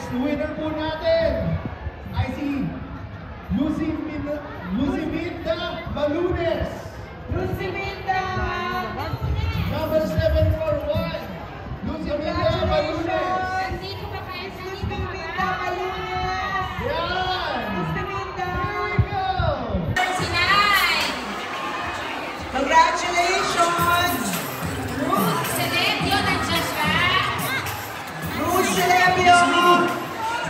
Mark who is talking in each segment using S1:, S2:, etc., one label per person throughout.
S1: Next winner po natin ay si Luciminda Balunes.
S2: Luciminda!
S1: Number 741. Luciminda Balunes.
S2: Nandito ba kayo? Nandito ba kayo?
S1: Yan!
S2: Luciminda!
S1: Here we go!
S2: Congratulations!
S3: Ruth Celebio, nandiyan siya.
S2: Ruth Celebio!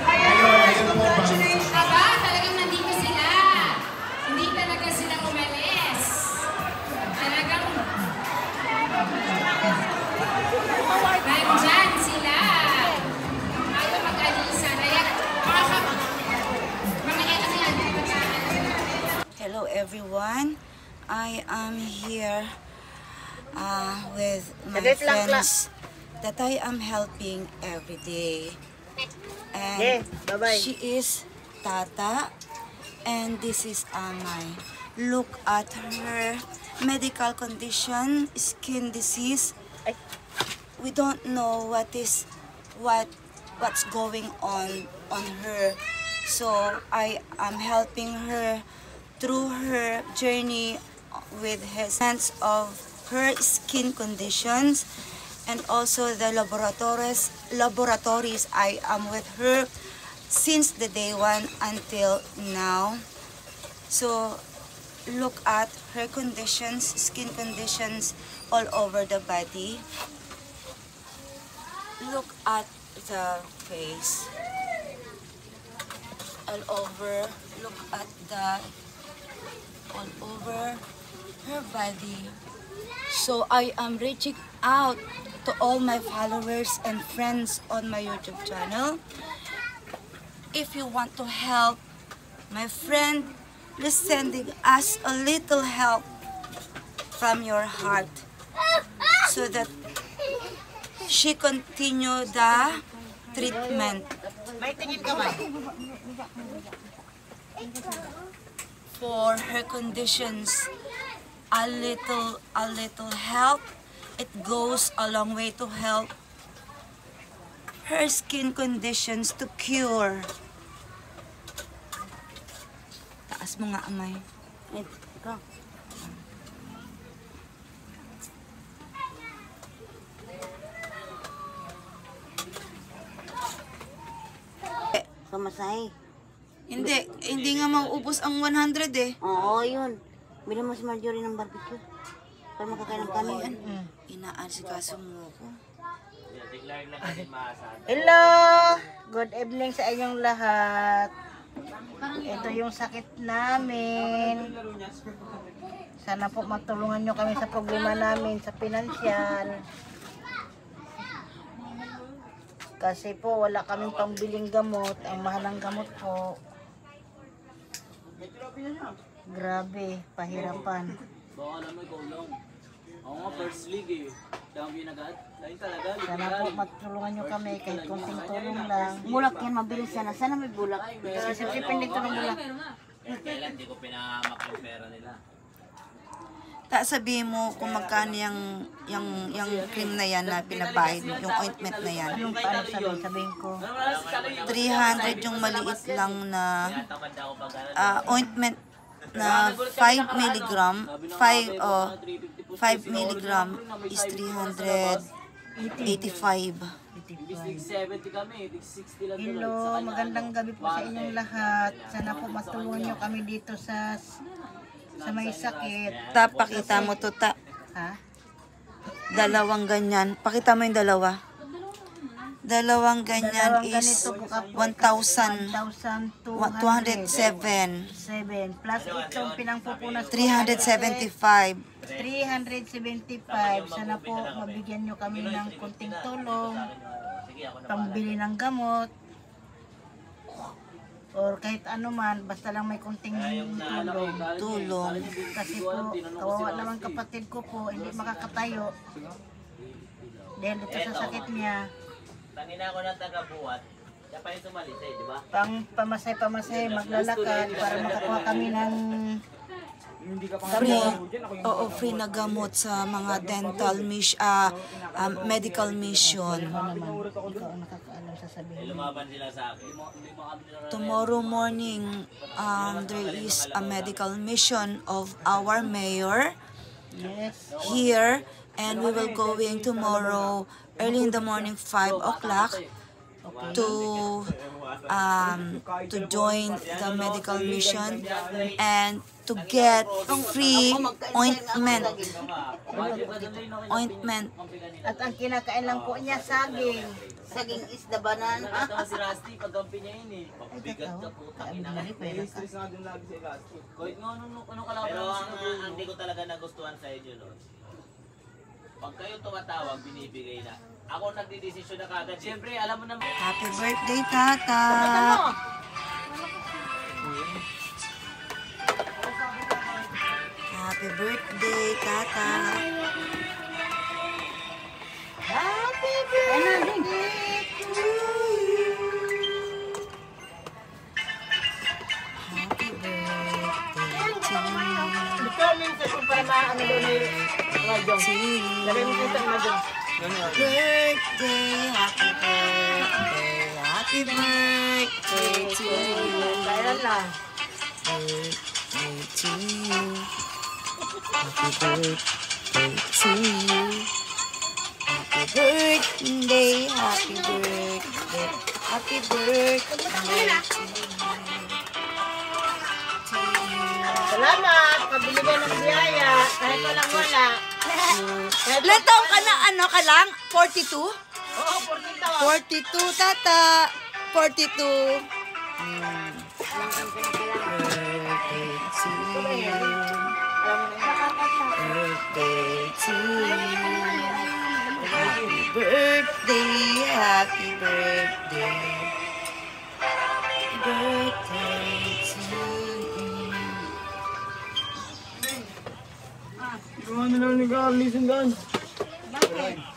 S2: Ayan, congratulations!
S3: Aba, talagang nandito sila. Hindi talaga sila umalis. Talagang nandyan sila. Ayaw mag-alisan. Ayan, mga eto yan.
S4: Hello everyone, I am here with my friends that I am helping every day. And she is Tata and this is Amay. Look at her medical condition, skin disease. We don't know what's going on her. So I am helping her through her journey with her sense of her skin conditions and also the laboratories I am with her since the day one until now. So look at her conditions, skin conditions all over the body. Look at the face all over. Look at the all over her body. So I am reaching out to all my followers and friends on my YouTube channel. If you want to help my friend, please sending us a little help from your heart so that she continue the treatment. For her conditions, a little help, it goes a long way to help her skin conditions to cure. Taas mo nga, Amay. Ikaw.
S5: Pamasahe.
S4: Hindi nga mauubos ang 100 eh.
S5: Oo, yun. Bili mo si Marjorie ng barbecue. Para makakain ng kami.
S4: Inaasikaso mo ko.
S6: Hello! Good evening sa inyong lahat. Ito yung sakit namin. Sana po matulungan nyo kami sa problema namin sa pinansyal. Kasi po wala kaming pambiling gamot. Ang mahal ng gamot po. Grabe, pahirapan.
S7: Baka naman ikaw lang. Ako nga first league eh. Dami na agad. Lain talaga.
S6: Sana po matulungan nyo kami kahit konting tulong lang.
S5: Bulak yan, mabilis yan. Sana may bulak.
S6: Isip-isipin dito ng bulak.
S7: Kailan di ko pinahamak yung pera nila.
S4: Sabihin mo kung magkano yung cream na yan na pinabahid mo, yung ointment na yan.
S6: Yung paano sabihin ko.
S4: 300 yung maliit lang na ointment na 5 milligram. 5 milligram is 385.
S7: 70 kami, 60 lang.
S6: Hello, magandang gabi po sa inyong lahat. Sana po matulungan nyo kami dito sa may sakit.
S4: Pakita mo to,
S6: Ha?
S4: Dalawang ganyan. Pakita mo yung dalawa. Dalawang ganyan is 1,207.
S6: 7 plus itong pinangpupunas
S4: 375.
S6: 375. Sana po mabigyan nyo kami ng konting tulong, pambili ng gamot, or kahit ano man, basta lang may konting tulong. Kasi po, kawawa naman kapatid ko po, hindi makakatayo. Dahil dito sa sakit niya.
S7: Tangina ko ng taga-buhat. Siya pa yung sumalit eh, di ba?
S6: Pamasay-pamasay, maglalakad para makakuha kami ng
S4: free na gamot sa mga dental medical mission.
S6: Ikaw ang nakakaalam sasabihin.
S7: Lumaban sila sa akin.
S4: Tomorrow morning, there is a medical mission of our mayor
S6: Yes.
S4: here, and we will going tomorrow early in the morning 5 o'clock to join the medical mission and to get free ointment.
S6: At ang kinakain lang po niya saging.
S5: Saging is the banana.
S7: Si Rusty, pagkampi niya yun eh. Pabigat ka po.
S6: Kaya bumili pera ka.
S7: Kahit nga ano kalaban. Pero ang hindi ko talaga nagustuhan sa inyo nun. Pag kayo tumatawag, binibigay na. Ako nagdidesisyon na kagad. Siyempre, alam mo naman.
S4: Happy birthday, Tata! Happy birthday, Tata!
S6: Happy birthday to you.
S4: Happy birthday to you!
S6: Ito minsan kung para maano doon eh. Lagay mo sa madon.
S4: Birthday, happy birthday, happy birthday to you!
S6: Kaya lang.
S4: Birthday to you! Happy birthday to you! Happy birthday, happy birthday, happy birthday to you!
S6: Salamat. Pabili ka ng biyaya. Kahit walang wala.
S4: Ilan taon ka na, ano ka lang? 42?
S6: Oo, 14 taon.
S4: 42, Tata! 42! Birthday to you! Birthday to you! Happy birthday, happy birthday, birthday to you.
S1: Ano na ni Carly sundan?
S6: Bakit?